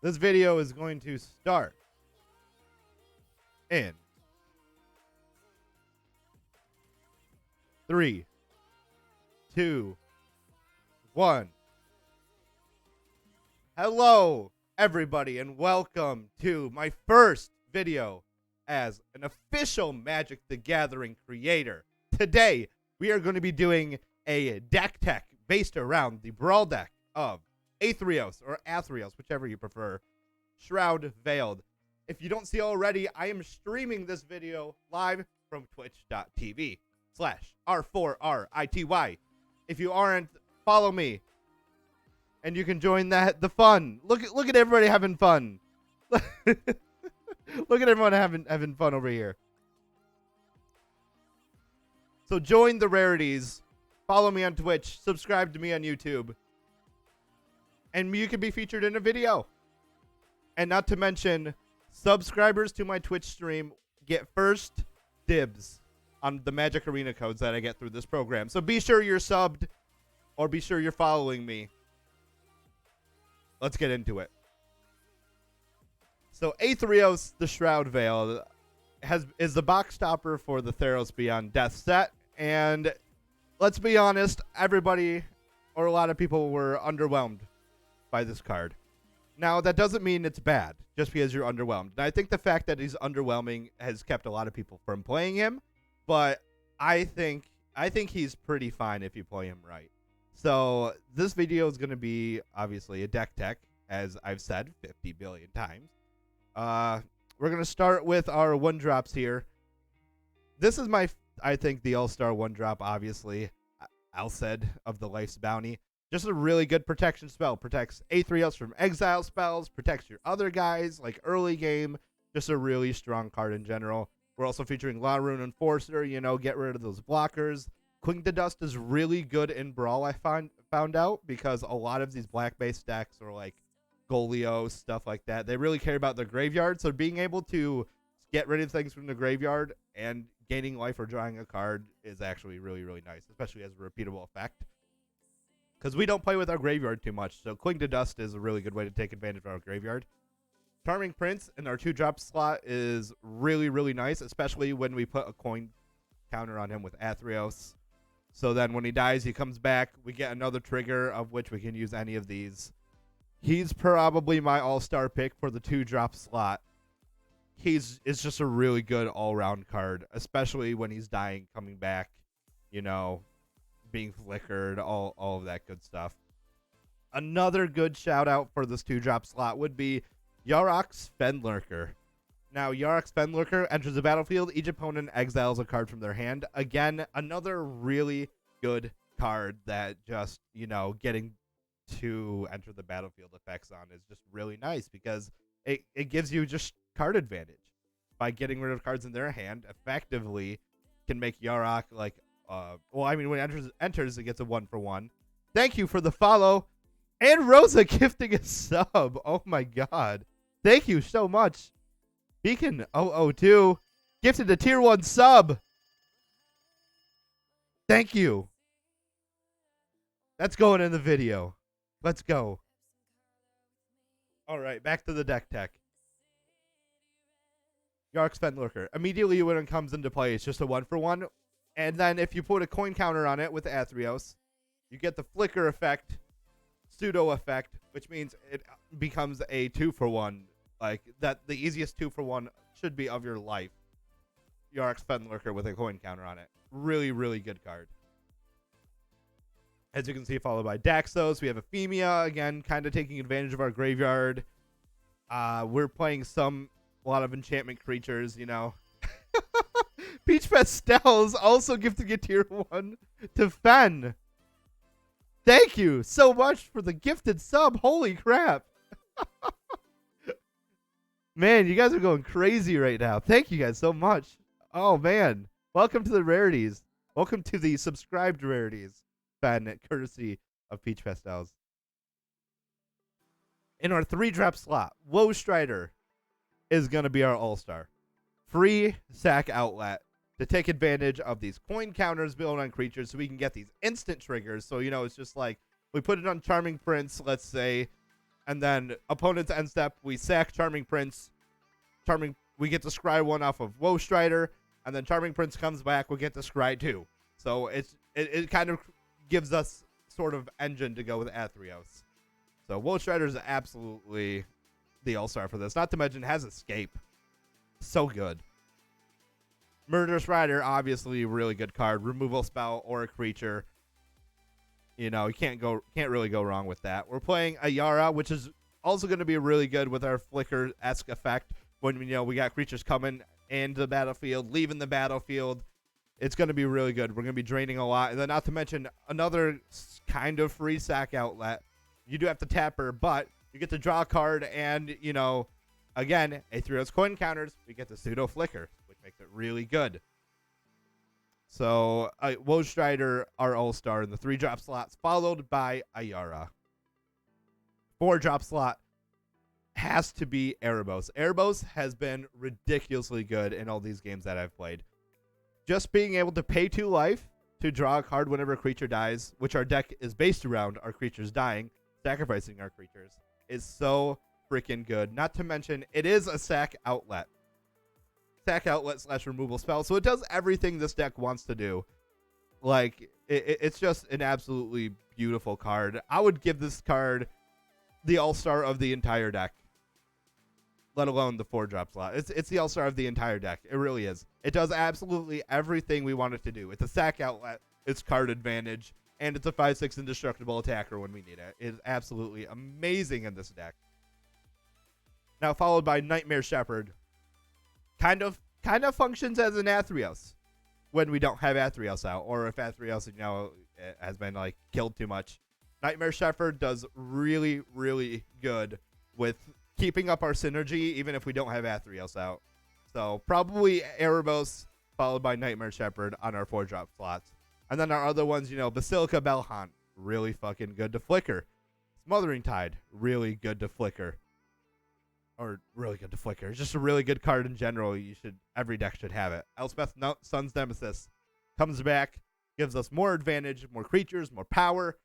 This video is going to start in 3, 2, 1. Hello, everybody, and welcome to my first video as an official Magic the Gathering creator. Today, we are going to be doing a deck tech based around the Brawl deck of Athreos, or Athreos, whichever you prefer, Shroud Veiled. If you don't see already, I am streaming this video live from twitch.tv/R4RITY. If you aren't, follow me, and you can join the fun. Look at everybody having fun. Look at everyone having fun over here. So join the rarities, follow me on Twitch, subscribe to me on YouTube, and you can be featured in a video. And not to mention, subscribers to my Twitch stream get first dibs on the Magic Arena codes that I get through this program. So be sure you're subbed, or be sure you're following me. Let's get into it. So Athreos, the Shroud Veiled, is the box stopper for the Athreos Beyond Death set. And let's be honest, everybody, or a lot of people, were underwhelmed by this card. Now, that doesn't mean it's bad, just because you're underwhelmed. And I think the fact that he's underwhelming has kept a lot of people from playing him. But I think he's pretty fine if you play him right. So this video is going to be, obviously, a deck tech, as I've said 50 billion times. We're going to start with our 1-drops here. This is I think, the all-star 1-drop, obviously. Alced of the Life's Bounty. Just a really good protection spell. Protects Athreos from exile spells. Protects your other guys, like early game. Just a really strong card in general. We're also featuring La Rune Enforcer. You know, get rid of those blockers. Cling to Dust is really good in Brawl, I found out. Because a lot of these black-based decks, or like Golio, stuff like that, they really care about their graveyard. So being able to get rid of things from the graveyard and gaining life or drawing a card is actually really, really nice. Especially as a repeatable effect. Because we don't play with our graveyard too much. So Cling to Dust is a really good way to take advantage of our graveyard. Charming Prince in our 2-drop slot is really, really nice. Especially when we put a coin counter on him with Athreos. So then when he dies, he comes back. We get another trigger, of which we can use any of these. He's probably my all-star pick for the 2-drop slot. It's just a really good all-round card. Especially when he's dying, coming back. You know, being flickered, all of that good stuff. Another good shout out for this 2-drop slot would be Yarok's Fenlurker. Now, Yarok's Fenlurker enters the battlefield. Each opponent exiles a card from their hand. Again, another really good card that just, you know, getting to enter the battlefield effects on is just really nice, because it gives you just card advantage. By getting rid of cards in their hand, effectively can make Yarok like well, I mean, when it enters, it gets a 1-for-1. Thank you for the follow. And Rosa gifting a sub. Oh my god. Thank you so much. Beacon 002 gifted a tier 1 sub. Thank you. That's going in the video. Let's go. Alright, back to the deck tech. Yarok's Fenlurker. Immediately when it comes into play, it's just a 1-for-1. And then if you put a coin counter on it with Athreos, you get the flicker effect, pseudo effect, which means it becomes a 2-for-1. Like, that the easiest 2-for-1 should be of your life. Yarok's Fenlurker with a coin counter on it. Really, really good card. As you can see, followed by Daxos. We have Ephemia, again, kind of taking advantage of our graveyard. We're playing a lot of enchantment creatures, you know. Peach Pastels also gifting a tier 1 to Fen. Thank you so much for the gifted sub. Holy crap. Man, you guys are going crazy right now. Thank you guys so much. Oh, man. Welcome to the rarities. Welcome to the subscribed rarities. Fen, courtesy of Peach Pastels. In our 3-drop slot, Woe Strider is going to be our all-star. Free sack outlet to take advantage of these coin counters built on creatures so we can get these instant triggers. So, you know, it's just like we put it on Charming Prince, let's say, And then opponent's end step, we sack Charming Prince. We get to scry 1 off of Woe Strider, and then Charming Prince comes back, we get to scry 2. So it kind of gives us sort of engine to go with Athreos. So Woe Strider is absolutely the all-star for this. Not to mention has Escape. So good. Murderous Rider, obviously really good card. Removal spell or a creature. You know, you can't really go wrong with that. We're playing Ayara, which is also going to be really good with our Flicker-esque effect when we got creatures coming into the battlefield, leaving the battlefield. It's going to be really good. We're going to be draining a lot. And then not to mention another kind of free sack outlet. You do have to tap her, but you get to draw a card and, again, Athreos coin counters. We get the pseudo flicker, which makes it really good. So, Woe Strider, our all-star in the 3-drop slots, followed by Ayara. 4-drop slot has to be Erebos. Erebos has been ridiculously good in all these games that I've played. Just being able to pay 2 life to draw a card whenever a creature dies, which our deck is based around our creatures dying, sacrificing our creatures, is so freaking good. Not to mention, it is a sack outlet. Sack outlet / removal spell. So it does everything this deck wants to do. Like, it's just an absolutely beautiful card. I would give this card the all-star of the entire deck. Let alone the 4-drop slot. It's the all-star of the entire deck. It really is. It does absolutely everything we want it to do. It's a sack outlet. It's card advantage. And it's a 5/6 indestructible attacker when we need it. It is absolutely amazing in this deck. Now followed by Nightmare Shepherd. Kind of functions as an Athreos when we don't have Athreos out, or if Athreos has been like killed too much. Nightmare Shepherd does really, really good with keeping up our synergy even if we don't have Athreos out. So probably Erebos followed by Nightmare Shepherd on our 4-drop slots. And then our other ones, Basilica Bellhaunt, really fucking good to flicker. Smothering Tide, really good to flicker. Or really good to flicker. It's just a really good card in general. Every deck should have it. Elspeth Sun's Nemesis comes back, gives us more advantage, more creatures, more power.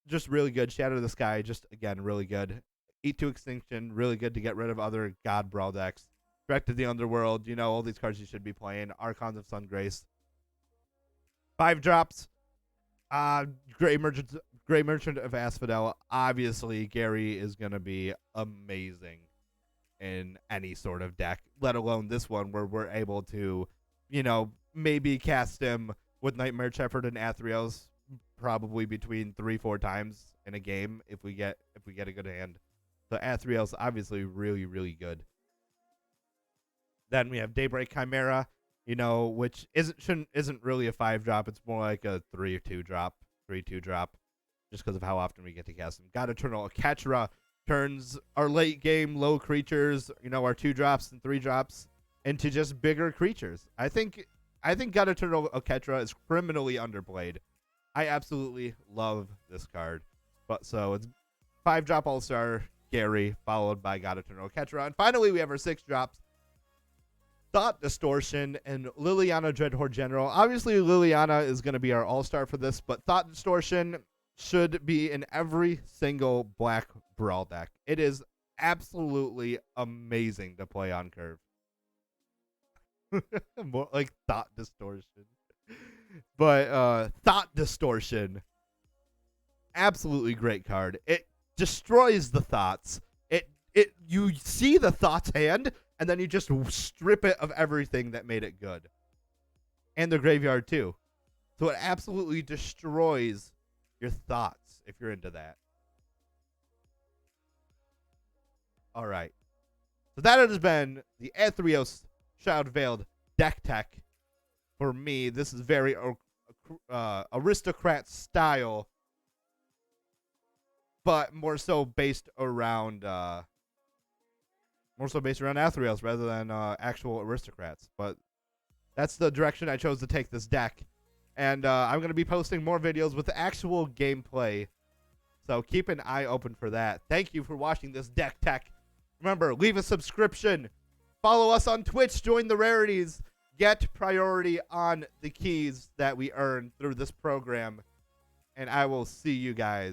Just really good. Shadow of the Sky, just again really good. Eat to Extinction, really good to get rid of other God Brawl decks. Direct to the Underworld, all these cards you should be playing. Archons of Sungrace. 5 drops. Grey Merchant of Asphodel. Obviously, Gary is going to be amazing in any sort of deck, let alone this one where we're able to, maybe cast him with Nightmare Shepherd and Athreos probably between 3-4 times in a game if we get a good hand. So Athreos obviously really, really good. Then we have Daybreak Chimera, which isn't really a 5-drop. It's more like a 3-2 drop, just because of how often we get to cast him. God Eternal Aketra turns our late game low creatures, our 2-drops and 3-drops into just bigger creatures. I think God Eternal Aketra is criminally underplayed. I absolutely love this card. But so it's 5-drop all-star Gary, followed by God Eternal Aketra. And finally we have our 6 drops. Thought Distortion and Liliana Dreadhorde General. Obviously, Liliana is going to be our all-star for this, but Thought Distortion should be in every single black Brawl deck. It is absolutely amazing to play on curve. More like Thought Distortion. But Thought Distortion, absolutely great card. It destroys the thoughts. You see the thoughts hand, and then you just strip it of everything that made it good. And the graveyard, too. So it absolutely destroys your thoughts, if you're into that. All right. So that has been the Athreos Shroud Veiled deck tech. For me, this is very aristocrat style, but more so based around Athreos rather than actual aristocrats. But that's the direction I chose to take this deck. And I'm going to be posting more videos with actual gameplay. So keep an eye open for that. Thank you for watching this deck tech. Remember, leave a subscription. Follow us on Twitch. Join the rarities. Get priority on the keys that we earn through this program. And I will see you guys